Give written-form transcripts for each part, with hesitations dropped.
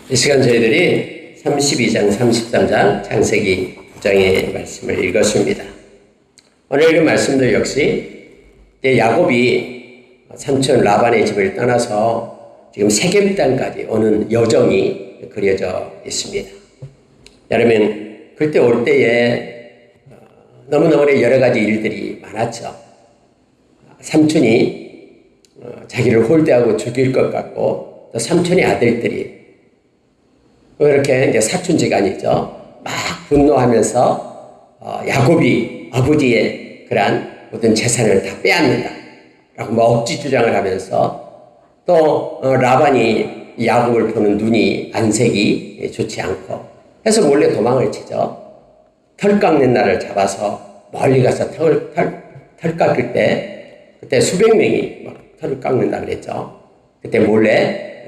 이 시간 저희들이 32장, 33장, 창세기 9장의 말씀을 읽었습니다. 오늘 읽은 말씀도 역시 야곱이 삼촌 라반의 집을 떠나서 지금 세겜 땅까지 오는 여정이 그려져 있습니다. 여러분, 그때 올 때에 너무너무 여러 가지 일들이 많았죠. 삼촌이 자기를 홀대하고 죽일 것 같고, 또 삼촌의 아들들이 이렇게 이제 사촌지간이죠. 막 분노하면서 야곱이 아버지의 그러한 모든 재산을 다 빼앗는다라고 뭐 억지 주장을 하면서 또 라반이 야곱을 보는 눈이 안색이 좋지 않고 해서 몰래 도망을 치죠. 털 깎는 날을 잡아서 멀리 가서 털 깎을 때 그때 수백 명이 막 털을 깎는다 그랬죠. 그때 몰래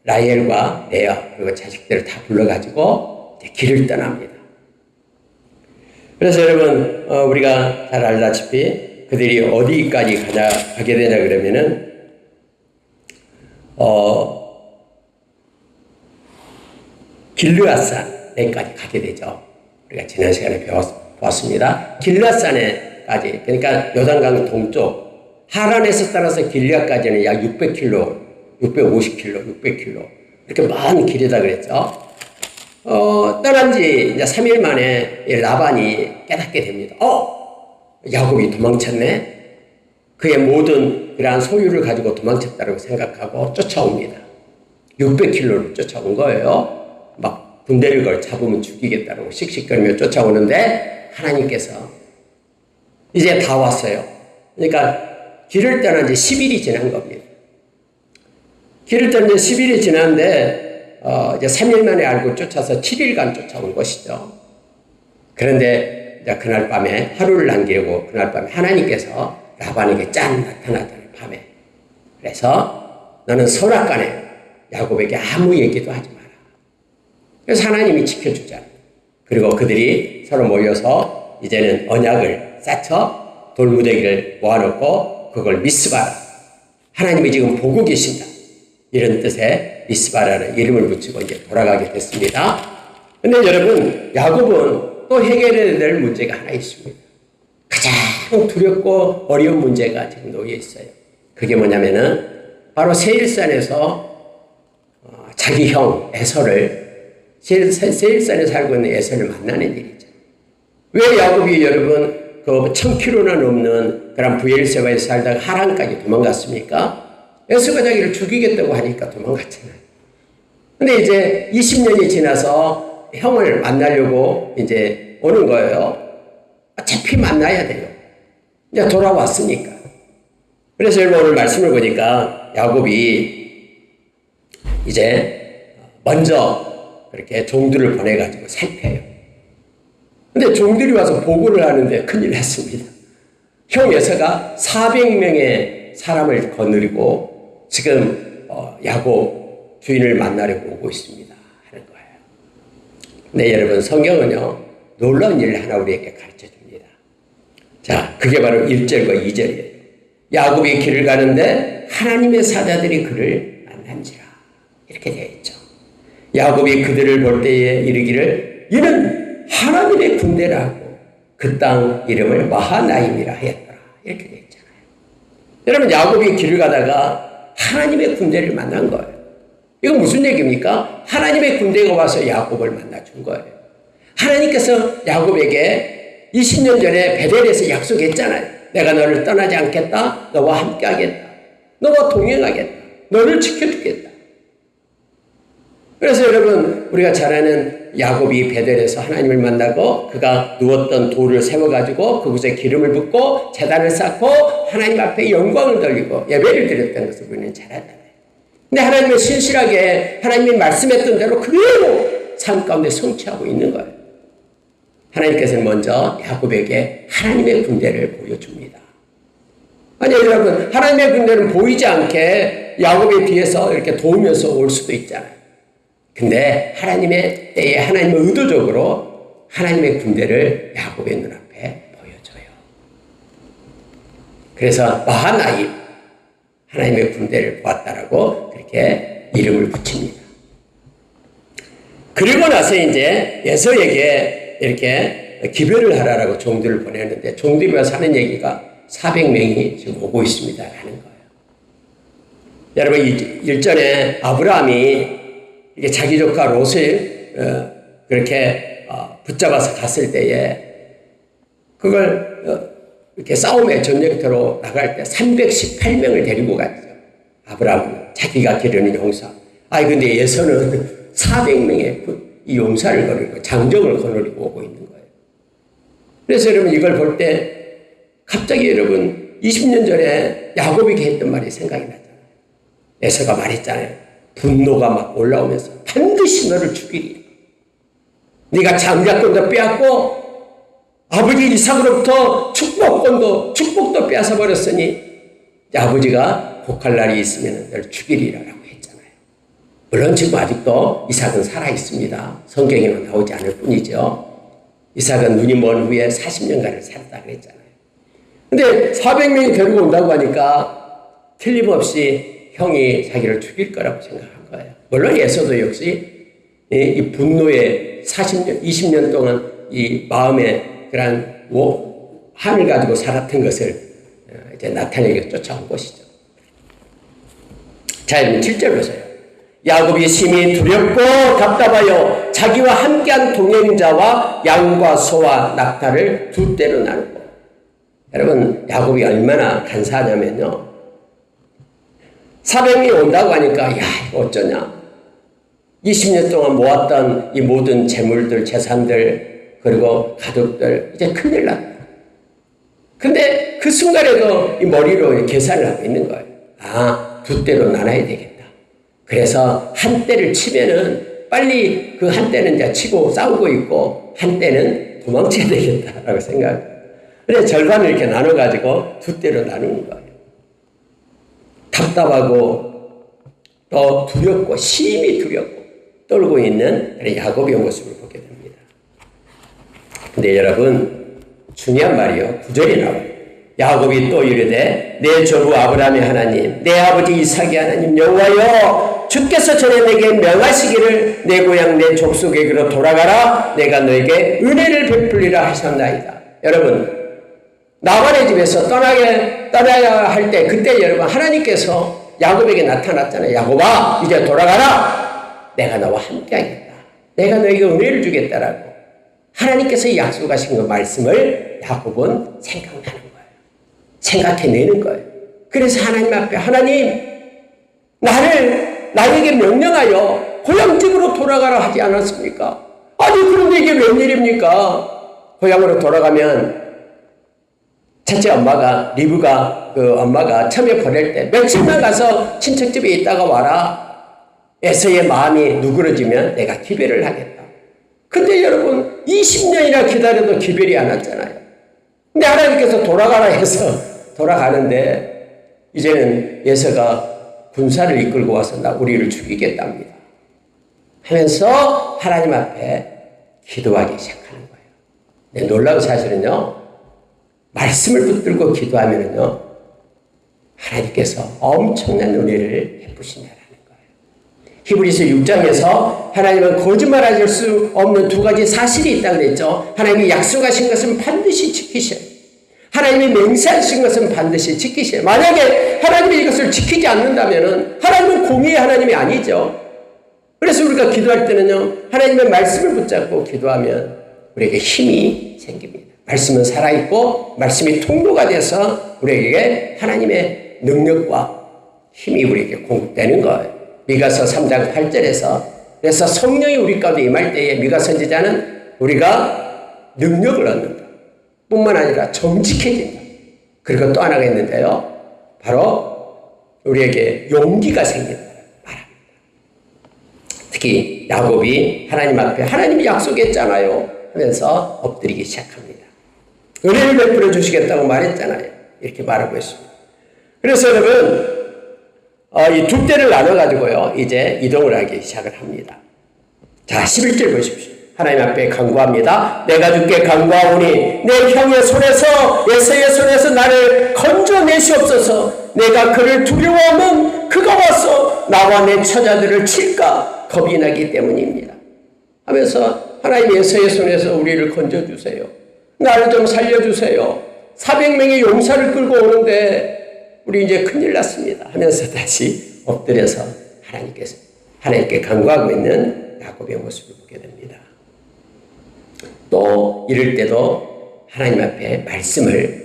라헬과 레아 그리고 자식들을 다 불러가지고 길을 떠납니다. 그래서 여러분 우리가 잘 알다시피 그들이 어디까지 가게 되냐 그러면은 길르앗산에까지 가게 되죠. 우리가 지난 시간에 보았습니다. 길르앗산에까지, 그러니까 요단강 동쪽 하란에서 따라서 길르앗까지는 약 600km, 650km, 600km 이렇게 먼 길이다 그랬죠. 떠난 지 이제 3일 만에 라반이 깨닫게 됩니다. 야곱이 도망쳤네. 그의 모든 그러한 소유를 가지고 도망쳤다고 생각하고 쫓아옵니다. 600km를 쫓아온 거예요. 막 군대를 걸 잡으면 죽이겠다고 씩씩거리며 쫓아오는데 하나님께서 이제 다 왔어요. 그러니까 길을 떠난 지 10일이 지난 겁니다. 길을 떠난 지 10일이 지났는데 이제 3일 만에 알고 쫓아서 7일간 쫓아온 것이죠. 그런데 이제 그날 밤에 하루를 남기려고 그날 밤에 하나님께서 라반에게 나타나더니 밤에. 그래서 너는 선악간에 야곱에게 아무 얘기도 하지 마라. 그래서 하나님이 지켜주잖아요. 그리고 그들이 서로 모여서 이제는 언약을 쌓쳐 돌무더기를 모아놓고 그걸 미스바라. 하나님이 지금 보고 계신다. 이런 뜻의 미스바라는 이름을 붙이고 이제 돌아가게 됐습니다. 근데 여러분, 야곱은 또 해결해야 될 문제가 하나 있습니다. 가장 두렵고 어려운 문제가 지금 놓여 있어요. 그게 뭐냐면은 바로 세일산에서 자기 형 에서를 세일산에 살고 있는 에서를 만나는 일이죠. 왜 야곱이 여러분 그 1000km나 넘는 그런 브엘세바에 살다가 하란까지 도망갔습니까? 에서가 자기를 죽이겠다고 하니까 도망갔잖아요. 근데 이제 20년이 지나서 형을 만나려고 이제 오는 거예요. 어차피 만나야 돼요. 이제 돌아왔으니까. 그래서 여러분 오늘 말씀을 보니까 야곱이 이제 먼저 그렇게 종들을 보내가지고 살펴요. 근데 종들이 와서 보고를 하는데 큰일 났습니다. 형 에서가 400명의 사람을 거느리고 지금 야곱 주인을 만나려고 오고 있습니다 하는 거예요. 네, 여러분 성경은요 놀라운 일을 하나 우리에게 가르쳐 줍니다. 자, 그게 바로 1절과 2절이에요. 야곱이 길을 가는데 하나님의 사자들이 그를 만난지라 이렇게 되어 있죠. 야곱이 그들을 볼 때에 이르기를 이는 하나님의 군대라고 그 땅 이름을 마하나임이라 하였더라 이렇게 되어 있잖아요. 여러분, 야곱이 길을 가다가 하나님의 군대를 만난 거예요. 이건 무슨 얘기입니까? 하나님의 군대가 와서 야곱을 만나준 거예요. 하나님께서 야곱에게 20년 전에 베델에서 약속했잖아요. 내가 너를 떠나지 않겠다. 너와 함께 하겠다. 너와 동행하겠다. 너를 지켜주겠다. 그래서 여러분, 우리가 잘 아는 야곱이 베델에서 하나님을 만나고 그가 누웠던 돌을 세워가지고 그곳에 기름을 붓고 제단을 쌓고 하나님 앞에 영광을 돌리고 예배를 드렸다는 것을 우리는 잘 알잖아요. 근데 하나님은 신실하게 하나님이 말씀했던 대로 그대로 삶 가운데 성취하고 있는 거예요. 하나님께서는 먼저 야곱에게 하나님의 군대를 보여줍니다. 아니 여러분, 하나님의 군대는 보이지 않게 야곱의 뒤에서 이렇게 도우면서 올 수도 있잖아요. 근데 하나님의 때에 하나님은 의도적으로 하나님의 군대를 야곱의 눈앞에 보여줘요. 그래서 마하나임, 하나님의 군대를 보았다라고 그렇게 이름을 붙입니다. 그리고 나서 이제 에서에게 이렇게 기별을 하라라고 종들을 보내는데 종들이 와서 하는 얘기가 400명이 지금 오고 있습니다 하는 거예요. 여러분 일전에 아브라함이 이게 자기 조카 롯을 그렇게 붙잡아서 갔을 때에 그걸 이렇게 싸움의 전쟁터로 나갈 때 318명을 데리고 갔죠. 아브라함은 자기가 기르는 용사. 근데 예서는 400명의 이 용사를 거느리고 장정을 거느리고 오고 있는 거예요. 그래서 여러분 이걸 볼 때 갑자기 여러분 20년 전에 야곱이 했던 말이 생각이 나잖아요. 에서가 말했잖아요. 분노가 막 올라오면서 반드시 너를 죽이리. 네가 장자권도 빼앗고 아버지 이삭으로부터 축복도 빼앗아 버렸으니 아버지가 복할 날이 있으면 너를 죽이리라고 했잖아요. 물론 지금 아직도 이삭은 살아 있습니다. 성경에는 나오지 않을 뿐이죠. 이삭은 눈이 먼 후에 40년간을 살았다 그랬잖아요. 근데 400명이 데리고 온다고 하니까 틀림없이 형이 자기를 죽일 거라고 생각한 거예요. 물론 에서도 역시 이 분노에 40년, 20년 동안 이 마음에 그런 한을 가지고 살았던 것을 이제 나타내게 쫓아온 것이죠. 자, 여러분 7절 보세요. 야곱이 심히 두렵고 답답하여 자기와 함께한 동행자와 양과 소와 낙타를 두 떼로 나누고. 여러분 야곱이 얼마나 간사하냐면요. 400명이 온다고 하니까 야 이거 어쩌냐. 20년 동안 모았던 이 모든 재물들, 재산들, 그리고 가족들 이제 큰일 났다. 근데 그 순간에도 이 머리로 계산을 하고 있는 거예요. 두 떼로 나눠야 되겠다. 그래서 한 떼를 치면은 빨리 그 한 떼는 이제 치고 싸우고 있고 한 떼는 도망쳐야 되겠다라고 생각해요. 그래서 절반을 이렇게 나눠가지고 두 떼로 나누는 거예요. 답답하고 또 두렵고 심히 두렵고 떨고 있는 야곱의 모습을 보게 됩니다. 근데 여러분 중요한 말이요. 9절에 나와요. 야곱이 또 이르되 내 조부 아브라함의 하나님 내 아버지 이삭의 하나님 여호와여 주께서 전에 내게 명하시기를 내 고향 내 족속에게로 돌아가라 내가 너에게 은혜를 베풀리라 하셨나이다. 여러분 라반의 집에서 떠나야 할 때 그때 여러분 하나님께서 야곱에게 나타났잖아요. 야곱아 이제 돌아가라. 내가 너와 함께 하겠다. 내가 너에게 은혜를 주겠다라고 하나님께서 약속하신 그 말씀을 야곱은 생각나는 거예요. 생각해내는 거예요. 그래서 하나님 앞에 하나님 나에게 명령하여 고향집으로 돌아가라 하지 않았습니까? 아니 그런데 이게 웬일입니까? 고향으로 돌아가면 첫째 엄마가 리브가 그 엄마가 처음에 보낼 때 며칠만 가서 친척집에 있다가 와라. 에서의 마음이 누그러지면 내가 기별을 하겠다. 근데 여러분 20년이나 기다려도 기별이 안 왔잖아요. 근데 하나님께서 돌아가라 해서 돌아가는데 이제는 에서가 군사를 이끌고 와서 우리를 죽이겠답니다 하면서 하나님 앞에 기도하기 시작하는 거예요. 근데 놀라운 사실은요. 말씀을 붙들고 기도하면은요. 하나님께서 엄청난 은혜를 베푸신다라는 거예요. 히브리서 6장에서 하나님은 거짓말하실 수 없는 두 가지 사실이 있다고 그랬죠. 하나님이 약속하신 것은 반드시 지키셔요. 하나님이 맹세하신 것은 반드시 지키셔요. 만약에 하나님이 이것을 지키지 않는다면은 하나님은 공의의 하나님이 아니죠. 그래서 우리가 기도할 때는요. 하나님의 말씀을 붙잡고 기도하면 우리에게 힘이 생깁니다. 말씀은 살아있고 말씀이 통로가 돼서 우리에게 하나님의 능력과 힘이 우리에게 공급되는 거예요. 미가서 3장 8절에서 그래서 성령이 우리 가운데 임할 때에 미가 선지자는 우리가 능력을 얻는다. 뿐만 아니라 정직해진다. 그리고 또 하나가 있는데요. 바로 우리에게 용기가 생긴다. 말합니다. 특히 야곱이 하나님 앞에 하나님이 약속했잖아요. 하면서 엎드리기 시작합니다. 은혜를 베풀어 주시겠다고 말했잖아요. 이렇게 말하고 있습니다. 그래서 여러분 이 두 떼를 나눠가지고요. 이제 이동을 하기 시작을 합니다. 자 11절 보십시오. 하나님 앞에 간구합니다. 내가 주께 간구하오니 내 형의 손에서 에서의 손에서 나를 건져내시옵소서. 내가 그를 두려워하면 그가 와서 나와 내 처자들을 칠까 겁이 나기 때문입니다. 하면서 하나님 에서의 손에서 우리를 건져주세요. 나를 좀 살려주세요. 400명의 용사를 끌고 오는데 우리 이제 큰일 났습니다 하면서 다시 엎드려서 하나님께 간구하고 있는 야곱의 모습을 보게 됩니다. 또 이럴 때도 하나님 앞에 말씀을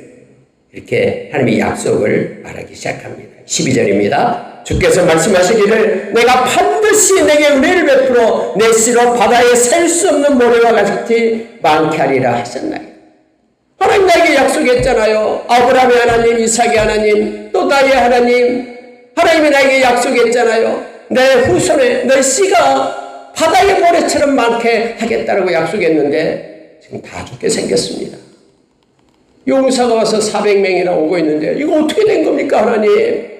이렇게 하나님의 약속을 말하기 시작합니다. 12절입니다. 주께서 말씀하시기를 내가 반드시 내게 은혜를 베풀어 내 씨로 바다에 셀 수 없는 모래와 같이 많게 하리라 하셨나이다. 하나님 나에게 약속했잖아요. 아브라함의 하나님, 이삭의 하나님, 또 나의 하나님, 하나님이 나에게 약속했잖아요. 내 후손에 내 씨가 바다의 모래처럼 많게 하겠다라고 약속했는데 지금 다 죽게 생겼습니다. 용사가 와서 400명이나 오고 있는데 이거 어떻게 된 겁니까 하나님?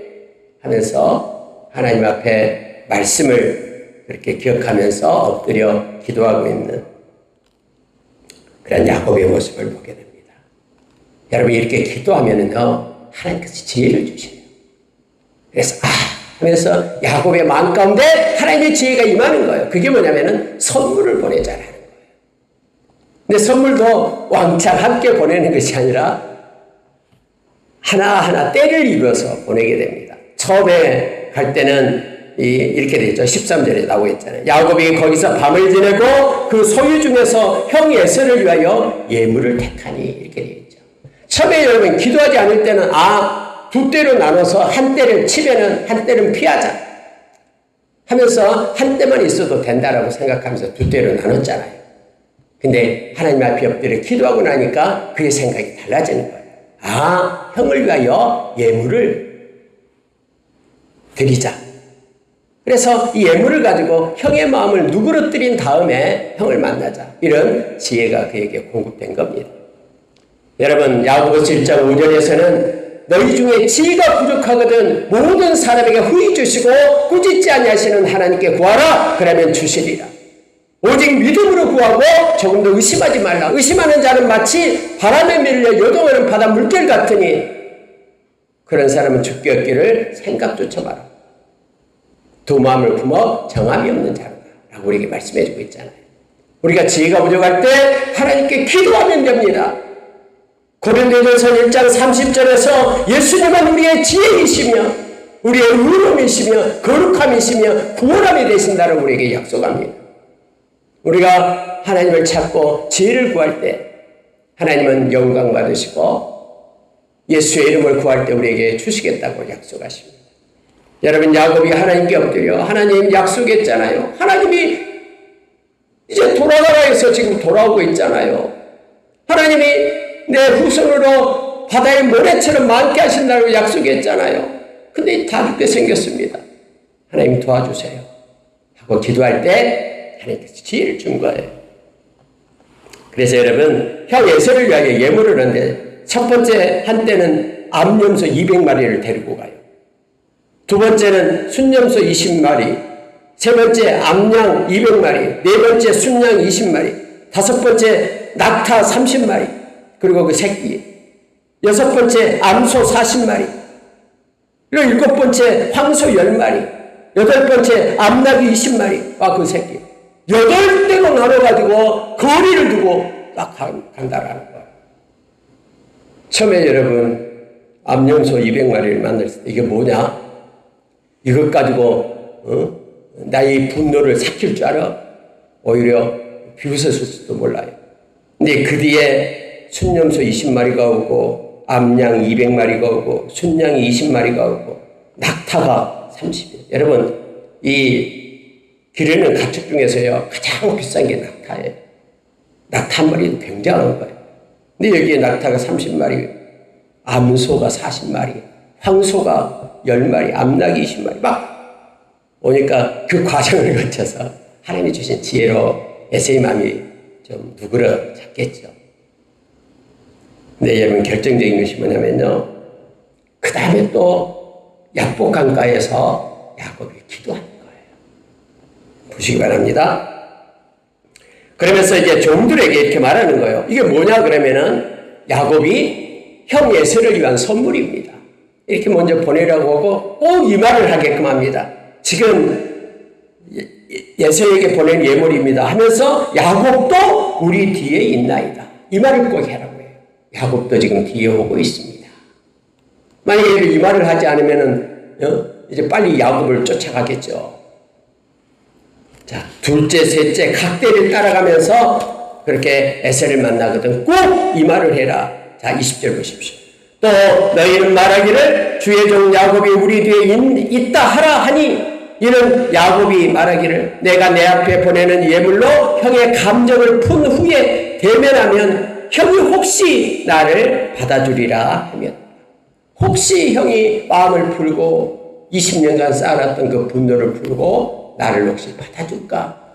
하면서 하나님 앞에 말씀을 그렇게 기억하면서 엎드려 기도하고 있는 그런 야곱의 모습을 보게 됩니다. 여러분 이렇게 기도하면은요 하나님께서 지혜를 주시네요. 그래서 하면서 야곱의 마음 가운데 하나님의 지혜가 임하는 거예요. 그게 뭐냐면은 선물을 보내자라는 거예요. 근데 선물도 왕창 함께 보내는 것이 아니라 하나하나 때를 이루어서 보내게 됩니다. 처음에 갈 때는 이렇게 되어 있죠. 13절에 나오고 있잖아요. 야곱이 거기서 밤을 지내고 그 소유 중에서 형 에서를 위하여 예물을 택하니 이렇게 되어 있죠. 처음에 여러분 기도하지 않을 때는 두 때로 나눠서 한 때를 치면은 한 때는 피하자 하면서 한 때만 있어도 된다라고 생각하면서 두 때로 나눴잖아요. 근데 하나님 앞에 엎드려 기도하고 나니까 그의 생각이 달라지는 거예요. 형을 위하여 예물을 드리자. 그래서 이 예물을 가지고 형의 마음을 누그러뜨린 다음에 형을 만나자. 이런 지혜가 그에게 공급된 겁니다. 여러분 야고보서 1장 5절에서는 너희 중에 지혜가 부족하거든 모든 사람에게 후히 주시고 꾸짖지 아니하시는 하나님께 구하라. 그러면 주시리라. 오직 믿음으로 구하고 조금도 의심하지 말라. 의심하는 자는 마치 바람에 밀려 요동하는 바다 물결 같으니 그런 사람은 죽게 얻기를 생각조차 마라. 두 마음을 품어 정함이 없는 자로다 라고 우리에게 말씀해주고 있잖아요. 우리가 지혜가 부족할 때 하나님께 기도하면 됩니다. 고린도전서 1장 30절에서 예수님은 우리의 지혜이시며 우리의 의로움이시며 거룩함이시며 구원함이 되신다고 우리에게 약속합니다. 우리가 하나님을 찾고 지혜를 구할 때 하나님은 영광 받으시고 예수의 이름을 구할 때 우리에게 주시겠다고 약속하십니다. 여러분 야곱이 하나님께 엎드려 하나님 약속했잖아요. 하나님이 이제 돌아가라 해서 지금 돌아오고 있잖아요. 하나님이 내 후손으로 바다의 모래처럼 많게 하신다고 약속했잖아요. 근데 다 죽게 생겼습니다. 하나님 도와주세요 하고 기도할 때 하나님께서 지혜를 준 거예요. 그래서 여러분 형 에서를 위하여 예물을 하는데 첫 번째 한때는 암염소 200마리를 데리고 가요. 두 번째는 순염소 20마리, 세 번째 암양 200마리, 네 번째 순양 20마리, 다섯 번째 낙타 30마리, 그리고 그 새끼, 여섯 번째 암소 40마리, 그리고 일곱 번째 황소 10마리, 여덟 번째 암낙이 20마리와 그 새끼. 8대로 나눠가지고 거리를 두고 딱 간다라는 거예요. 처음에 여러분 암염소 200마리를 만났을 때 이게 뭐냐? 이것 가지고 나의 분노를 삭힐 줄 알아? 오히려 비웃었을지도 몰라요. 근데 그 뒤에 순염소 20마리가 오고 암양 200마리가 오고 순양이 20마리가 오고 낙타가 30이에요. 여러분 이 기르는 가축 중에서요 가장 비싼 게 낙타예요. 낙타 한 마리도 굉장한 거예요. 근데 여기에 낙타가 30마리, 암소가 40마리, 황소가 10마리, 암낙이 20마리 막 오니까 그 과정을 거쳐서 하나님이 주신 지혜로 에서의 마음이 좀 누그러졌겠죠. 근데 여러분 결정적인 것이 뭐냐면요. 그 다음에 또 약복 강가에서 야곱이 기도하는 거예요. 보시기 바랍니다. 그러면서 이제 종들에게 이렇게 말하는 거예요. 이게 뭐냐 그러면은 야곱이 형 에서를 위한 선물입니다. 이렇게 먼저 보내라고 하고 꼭 이 말을 하게끔 합니다. 지금 에서에게 보낸 예물입니다 하면서 야곱도 우리 뒤에 있나이다. 이 말을 꼭 해라고 해요. 야곱도 지금 뒤에 오고 있습니다. 만약에 이 말을 하지 않으면은 이제 빨리 야곱을 쫓아가겠죠. 자, 둘째, 셋째 각대를 따라가면서 그렇게 에서를 만나거든. 꼭 이 말을 해라. 자, 20절 보십시오. 또 너희는 말하기를 주의 종 야곱이 우리 뒤에 있다 하라 하니, 이는 야곱이 말하기를 내가 내 앞에 보내는 예물로 형의 감정을 푼 후에 대면하면 형이 혹시 나를 받아주리라 하면, 혹시 형이 마음을 풀고 20년간 쌓아놨던 그 분노를 풀고 나를 혹시 받아줄까?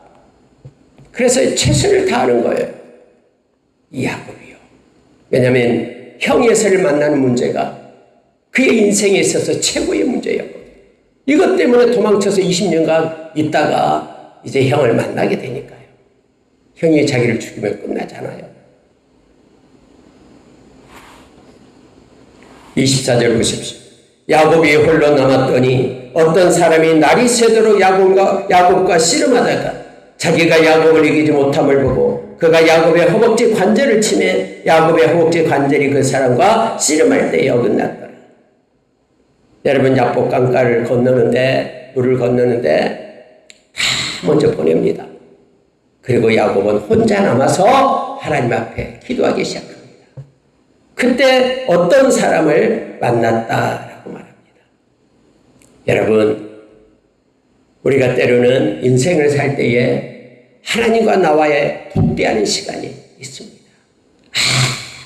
그래서 최선을 다하는 거예요, 이 야곱이요. 왜냐하면 형이 에서를 만나는 문제가 그의 인생에 있어서 최고의 문제였거든요. 이것 때문에 도망쳐서 20년간 있다가 이제 형을 만나게 되니까요. 형이 자기를 죽이면 끝나잖아요. 24절 보십시오. 야곱이 홀로 남았더니 어떤 사람이 날이 새도록 야곱과 씨름하다가 자기가 야곱을 이기지 못함을 보고 그가 야곱의 허벅지 관절을 치매 야곱의 허벅지 관절이 그 사람과 씨름할 때에 어긋났더라. 여러분, 야복 강가를 건너는데, 물을 건너는데 다 먼저 보냅니다. 그리고 야곱은 혼자 남아서 하나님 앞에 기도하기 시작합니다. 그때 어떤 사람을 만났다라고 말합니다. 여러분, 우리가 때로는 인생을 살 때에 하나님과 나와의 독대하는 시간이 있습니다.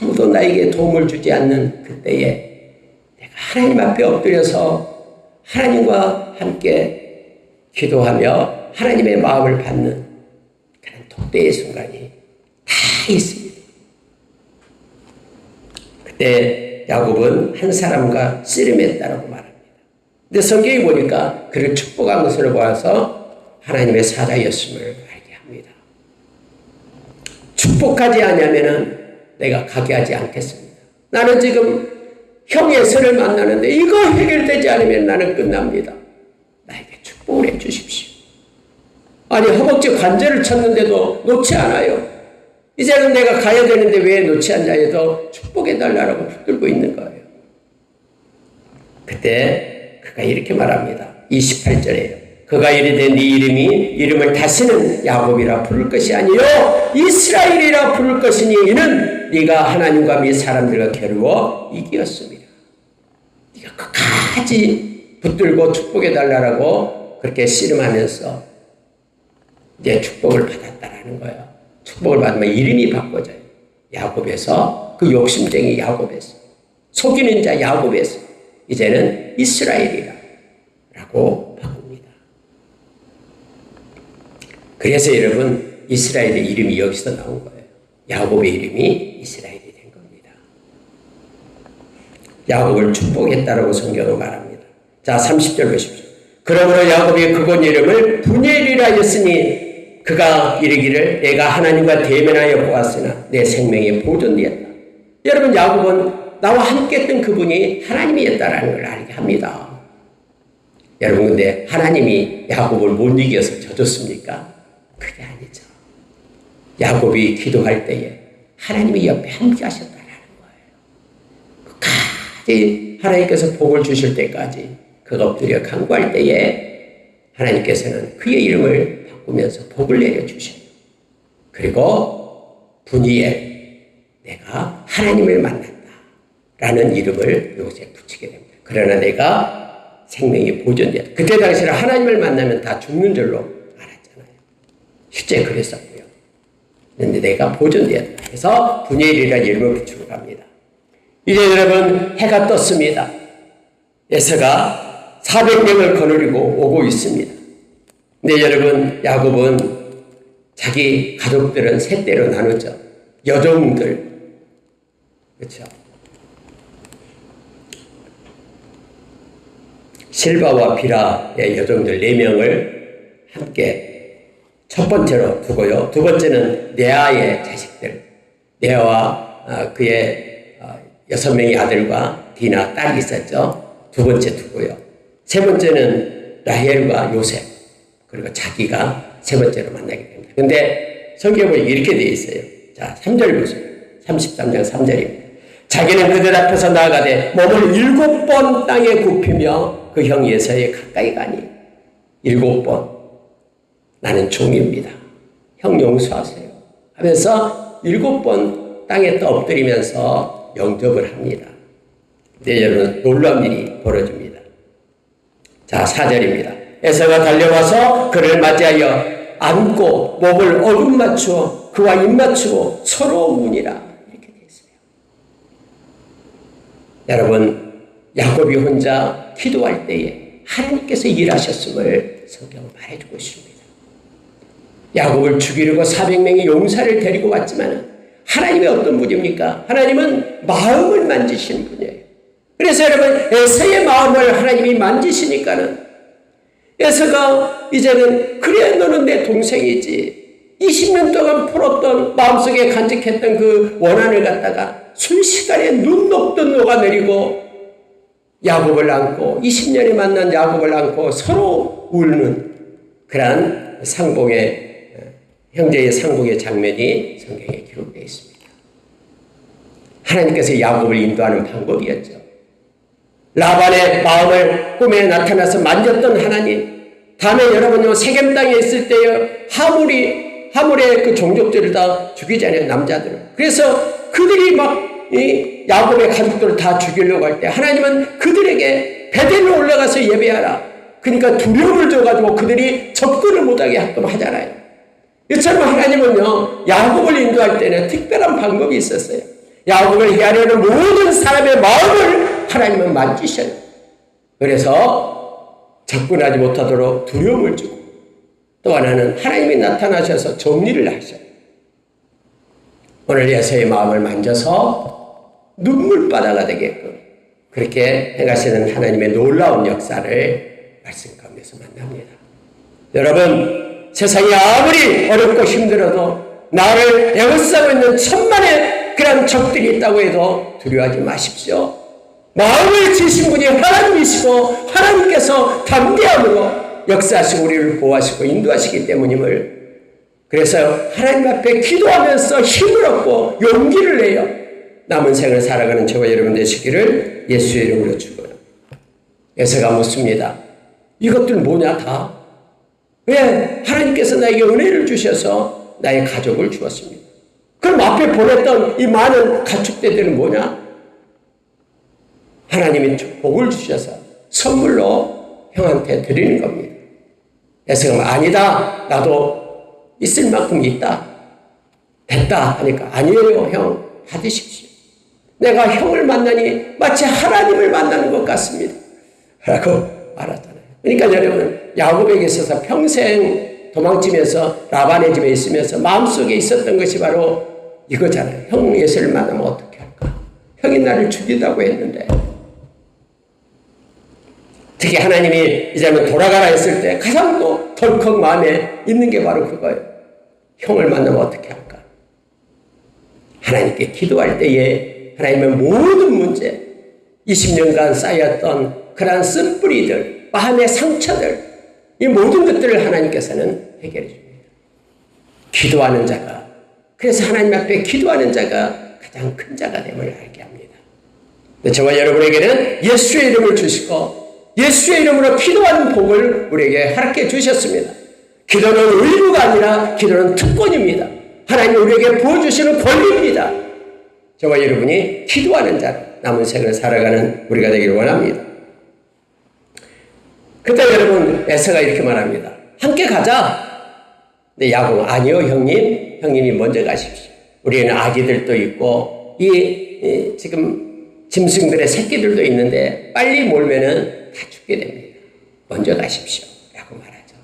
아무도 나에게 도움을 주지 않는 그때에 내가 하나님 앞에 엎드려서 하나님과 함께 기도하며 하나님의 마음을 받는 그런 독대의 순간이 다 있습니다. 그때 야곱은 한 사람과 씨름했다라고 말합니다. 근데 성경에 보니까 그를 축복한 것으로 보아서 하나님의 사자였음을 알게 합니다. 축복하지 않으면은 내가 가게 하지 않겠습니다. 나는 지금 형의 에서를 만나는데 이거 해결되지 않으면 나는 끝납니다. 나에게 축복을 해 주십시오. 아니, 허벅지 관절을 쳤는데도 놓지 않아요. 이제는 내가 가야 되는데 왜 놓지 않냐 해도 축복해 달라고 붙들고 있는 거예요. 그때 그가 이렇게 말합니다. 28절에요. 그가 이르되 네 이름을 다시는 야곱이라 부를 것이 아니요 이스라엘이라 부를 것이니 이는 네가 하나님과 및 사람들과 겨루어 이기었습니다. 네가 끝까지 붙들고 축복해 달라고 그렇게 씨름하면서 이제 축복을 받았다라는 거예요. 축복을 받으면 이름이 바꿔져요. 야곱에서, 그 욕심쟁이 야곱에서, 속이는 자 야곱에서 이제는 이스라엘이라고 바꿉니다. 그래서 여러분, 이스라엘의 이름이 여기서 나온 거예요. 야곱의 이름이 이스라엘이 된 겁니다. 야곱을 축복했다라고 성경은 말합니다. 자, 30절 보십시오. 그러므로 야곱이 그곳 이름을 분엘이라 했으니 그가 이르기를 내가 하나님과 대면하여 보았으나 내 생명이 보존되었다. 여러분, 야곱은 나와 함께 했던 그분이 하나님이었다라는 걸 알게 합니다. 여러분, 근데 하나님이 야곱을 못 이겨서 져줬습니까? 그게 아니죠. 야곱이 기도할 때에 하나님이 옆에 함께 하셨다라는 거예요. 끝까지 하나님께서 복을 주실 때까지 그가 엎드려 간구할 때에 하나님께서는 그의 이름을 바꾸면서 복을 내려주셔요. 그리고 분이엘, 내가 하나님을 만났다라는 이름을 요새 붙이게 됩니다. 그러나 내가 생명이 보존되었다. 그때 당시에 하나님을 만나면 다 죽는 줄로 알았잖아요. 실제 그랬었고요. 그런데 내가 보존되었다. 그래서 분이엘이라는 이름을 붙이고 갑니다. 이제 여러분, 해가 떴습니다. 에서가 400명을 거느리고 오고 있습니다. 근데 여러분, 야곱은 자기 가족들은 셋대로 나누죠. 여종들, 그렇죠? 실바와 비라의 여종들 4명을 함께 첫 번째로 두고요. 두 번째는 레아의 자식들, 레아와 그의 6명의 아들과 디나 딸이 있었죠. 두 번째 두고요. 세 번째는 라헬과 요셉, 그리고 자기가 세 번째로 만나게 됩니다. 근데 성경에 보니 이렇게 되어 있어요. 자, 3절 보세요. 33장 3절입니다. 자기는 그들 앞에서 나아가되 몸을 7번 땅에 굽히며 그 형 예사에 가까이 가니 7번 나는 종입니다. 형 용서하세요 하면서 7번 땅에 엎드리면서 영접을 합니다. 네, 여러분 놀라운 일이 벌어집니다. 자, 4절입니다. 에서가 달려와서 그를 맞이하여 안고 목을 어긋맞추어 그와 입맞추고 서로 우니라. 이렇게 되어 있어요. 여러분, 야곱이 혼자 기도할 때에 하나님께서 일하셨음을 성경은 말해주고 있습니다. 야곱을 죽이려고 400명의 용사를 데리고 왔지만 하나님이 어떤 분입니까? 하나님은 마음을 만지시는 분이에요. 그래서 여러분, 에서의 마음을 하나님이 만지시니까는 에서가 이제는 그래 너는 내 동생이지 20년 동안 풀었던 마음속에 간직했던 그 원한을 갖다가 순식간에 눈 녹듯 녹아내리고 야곱을 안고 20년에 만난 야곱을 안고 서로 울는 그러한 상봉의 형제의 상봉의 장면이 성경에 기록되어 있습니다. 하나님께서 야곱을 인도하는 방법이었죠. 라반의 마음을 꿈에 나타나서 만졌던 하나님, 다음에 여러분요 세겜 땅에 있을 때요 하물의 그 종족들을 다 죽이잖아요, 남자들을. 그래서 그들이 막 이 야곱의 가족들을 다 죽이려고 할 때 하나님은 그들에게 베델로 올라가서 예배하라. 그러니까 두려움을 줘가지고 그들이 접근을 못하게 하끔 하잖아요. 이처럼 하나님은요 야곱을 인도할 때는 특별한 방법이 있었어요. 야곱을 헤아려는 모든 사람의 마음을 하나님은 만지셔요. 그래서 접근하지 못하도록 두려움을 주고, 또 하나는 하나님이 나타나셔서 정리를 하셔요. 오늘 에서의 마음을 만져서 눈물바다가 되게끔 그렇게 행하시는 하나님의 놀라운 역사를 말씀 가운데서 만납니다. 여러분, 세상이 아무리 어렵고 힘들어도 나를 애워싸고 있는 천만의 그런 적들이 있다고 해도 두려워하지 마십시오. 마음을 지으신 분이 하나님이시고 하나님께서 담대함으로 역사하시고 우리를 보호하시고 인도하시기 때문임을, 그래서 하나님 앞에 기도하면서 힘을 얻고 용기를 내요 남은 생을 살아가는 저와 여러분 되시기를 예수의 이름으로 축원합니다. 에서가 묻습니다. 이것들 뭐냐 다? 왜 하나님께서 나에게 은혜를 주셔서 나의 가족을 주었습니다. 그럼 앞에 보냈던 이 많은 가축대들은 뭐냐? 하나님이 복을 주셔서 선물로 형한테 드리는 겁니다. 에서가 아니다, 나도 있을 만큼 있다, 됐다 하니까 아니에요 형, 받으십시오. 내가 형을 만나니 마치 하나님을 만나는 것 같습니다 라고 말하잖아요. 그러니까 여러분, 야곱에게 있어서 평생 도망치면서 라반의 집에 있으면서 마음속에 있었던 것이 바로 이거잖아요. 형 예수를 만나면 어떻게 할까? 형이 나를 죽이다고 했는데. 특히 하나님이 이제는 돌아가라 했을 때 가장 또 덜컥 마음에 있는 게 바로 그거예요. 형을 만나면 어떻게 할까? 하나님께 기도할 때에 하나님의 모든 문제, 20년간 쌓였던 그러한 쓴뿌리들, 마음의 상처들, 이 모든 것들을 하나님께서는 해결해 줍니다. 기도하는 자가, 그래서 하나님 앞에 기도하는 자가 가장 큰 자가 됨을 알게 합니다. 저와 여러분에게는 예수의 이름을 주시고 예수의 이름으로 기도하는 복을 우리에게 허락해 주셨습니다. 기도는 의무가 아니라 기도는 특권입니다. 하나님이 우리에게 부어주시는 권리입니다. 저와 여러분이 기도하는 자로 남은 생을 살아가는 우리가 되기를 원합니다. 그때 여러분, 에서가 이렇게 말합니다. 함께 가자. 근데 야곱은 아니요 형님, 형님이 먼저 가십시오. 우리는 아기들도 있고 지금 짐승들의 새끼들도 있는데 빨리 몰면은 다 죽게 됩니다. 먼저 가십시오 라고 말하죠.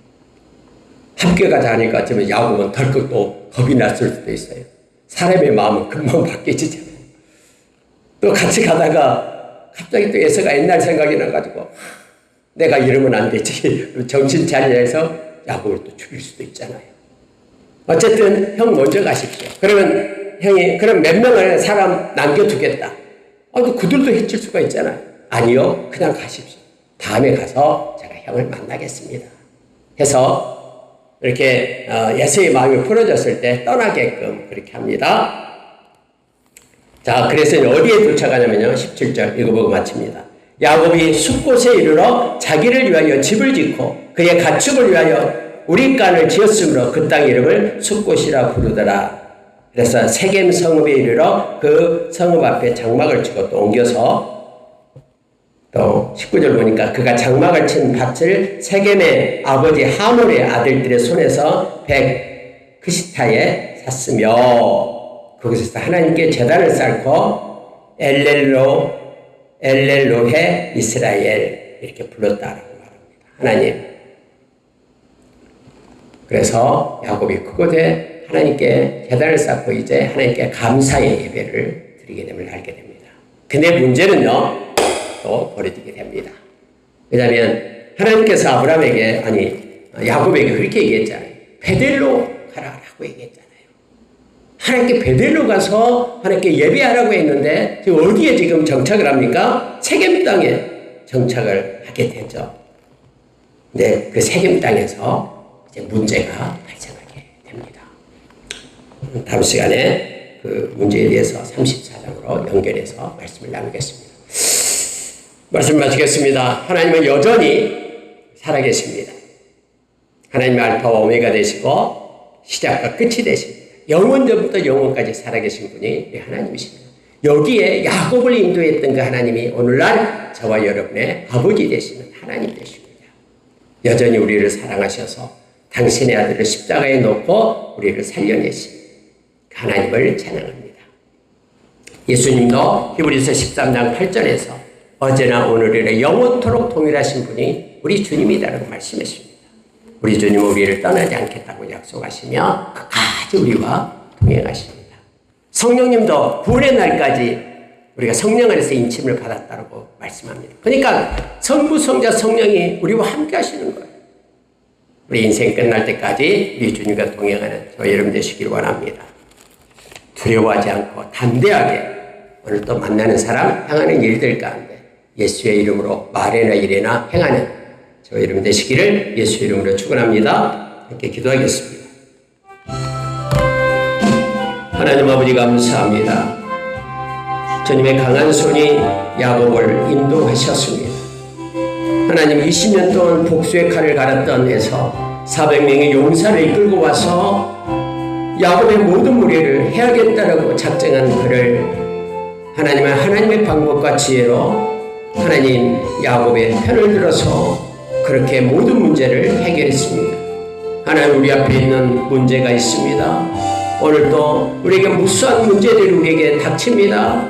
함께 가자 하니까 지금 야곱은 덜컥 또 겁이 났을 수도 있어요. 사람의 마음은 금방 바뀌지잖아요. 또 같이 가다가 갑자기 또 에서가 옛날 생각이 나가지고 내가 이러면 안 되지. 정신 차리자 해서 야곱을 또 죽일 수도 있잖아요. 어쨌든 형 먼저 가십시오. 그러면 형이 그럼 몇 명을 사람 남겨두겠다. 또 그들도 해칠 수가 있잖아요. 아니요, 그냥 가십시오. 다음에 가서 제가 형을 만나겠습니다 해서 이렇게 에서의 마음이 풀어졌을 때 떠나게끔 그렇게 합니다. 자, 그래서 어디에 도착하냐면요. 17절 읽어보고 마칩니다. 야곱이 숲곳에 이르러 자기를 위하여 집을 짓고 그의 가축을 위하여 우릿간을 지었으므로 그 땅 이름을 숲곳이라 부르더라. 그래서 세겜 성읍에 이르러 그 성읍 앞에 장막을 치고 또 옮겨서 또 19절 보니까 그가 장막을 친 밭을 세겜의 아버지 하몰의 아들들의 손에서 크시타에 샀으며 거기서 하나님께 제단을 쌓고 엘렐로헤 이스라엘 이렇게 불렀다라고 말합니다. 하나님. 그래서 야곱이 그곳에 하나님께 제단을 쌓고 이제 하나님께 감사의 예배를 드리게 됨을 알게 됩니다. 근데 문제는요, 또 벌어지게 됩니다. 왜냐하면 하나님께서 아브라함에게 야곱에게 그렇게 얘기했잖아요. 베델로 가라라고 얘기했잖아요. 하나님께 베델로 가서 하나님께 예배하라고 했는데 지금 어디에 지금 정착을 합니까? 세겜 땅에 정착을 하게 되죠. 근데 그 세겜 땅에서 이제 문제가 발생하게 됩니다. 다음 시간에 그 문제에 대해서 34장으로 연결해서 말씀을 나누겠습니다. 말씀 마치겠습니다. 하나님은 여전히 살아계십니다. 하나님은 알파와 오메가 되시고 시작과 끝이 되십니다. 영원전부터 영원까지 살아계신 분이 하나님이십니다. 여기에 야곱을 인도했던 그 하나님이 오늘날 저와 여러분의 아버지 되시는 하나님 되십니다. 여전히 우리를 사랑하셔서 당신의 아들을 십자가에 놓고 우리를 살려내신 하나님을 찬양합니다. 예수님도 히브리서 13장 8절에서 어제나 오늘이나 영원토록 동일하신 분이 우리 주님이라고 말씀했습니다. 우리 주님은 우리를 떠나지 않겠다고 약속하시며 끝까지 우리와 동행하십니다. 성령님도 구원의 날까지 우리가 성령 안에서 인침을 받았다고 말씀합니다. 그러니까 성부, 성자, 성령이 우리와 함께 하시는 거예요. 우리 인생 끝날 때까지 우리 주님과 동행하는 저 여러분 되시길 원합니다. 두려워하지 않고 담대하게 오늘 또 만나는 사람 향하는 일들 가운데 예수의 이름으로 말이나 일이나 행하는 저 여러분 되시기를 예수의 이름으로 축원합니다. 함께 기도하겠습니다. 하나님 아버지 감사합니다. 주님의 강한 손이 야곱을 인도하셨습니다. 하나님 20년 동안 복수의 칼을 갈았던 데서 400명의 용사를 이끌고 와서 야곱의 모든 무리를 해야겠다라고 작정한 그를 하나님은 하나님의 방법과 지혜로 하나님 야곱의 편을 들어서 그렇게 모든 문제를 해결했습니다. 하나님 우리 앞에 있는 문제가 있습니다. 오늘도 우리에게 무수한 문제들이 우리에게 닥칩니다.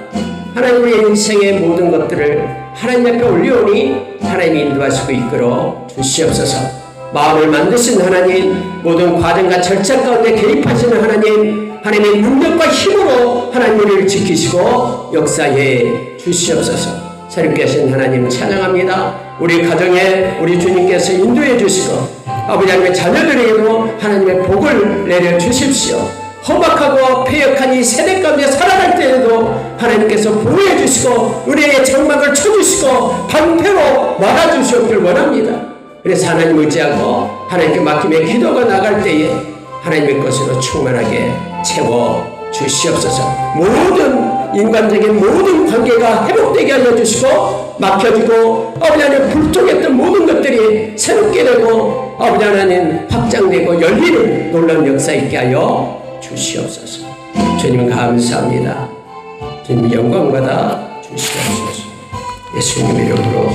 하나님 우리의 인생의 모든 것들을 하나님 앞에 올려오니 하나님이 인도하시고 이끌어 주시옵소서. 마음을 만드신 하나님, 모든 과정과 절차 가운데 개입하시는 하나님, 하나님의 능력과 힘으로 하나님 우리를 지키시고 역사해 주시옵소서. 새롭게 하신 하나님 찬양합니다. 우리 가정에 우리 주님께서 인도해 주시고 아버지 하나님의 자녀들에게도 하나님의 복을 내려 주십시오. 험악하고 패역한 이 세대 가운데 살아갈 때에도 하나님께서 보호해 주시고 우리에게 장막을 쳐주시고 방패로 막아주시옵길 원합니다. 그래서 하나님 의지하고 하나님께 맡김에 기도가 나갈 때에 하나님의 것으로 충만하게 채워 주시옵소서. 모든 인간적인 모든 관계가 회복되게 알려주시고 막혀지고 아버지 하나님 불통했던 모든 것들이 새롭게 되고 아버지 하나님 확장되고 열리는 놀라운 역사 있게 하여 주시옵소서. 주님 감사합니다. 주님 영광받아 주시옵소서. 예수님 이름으로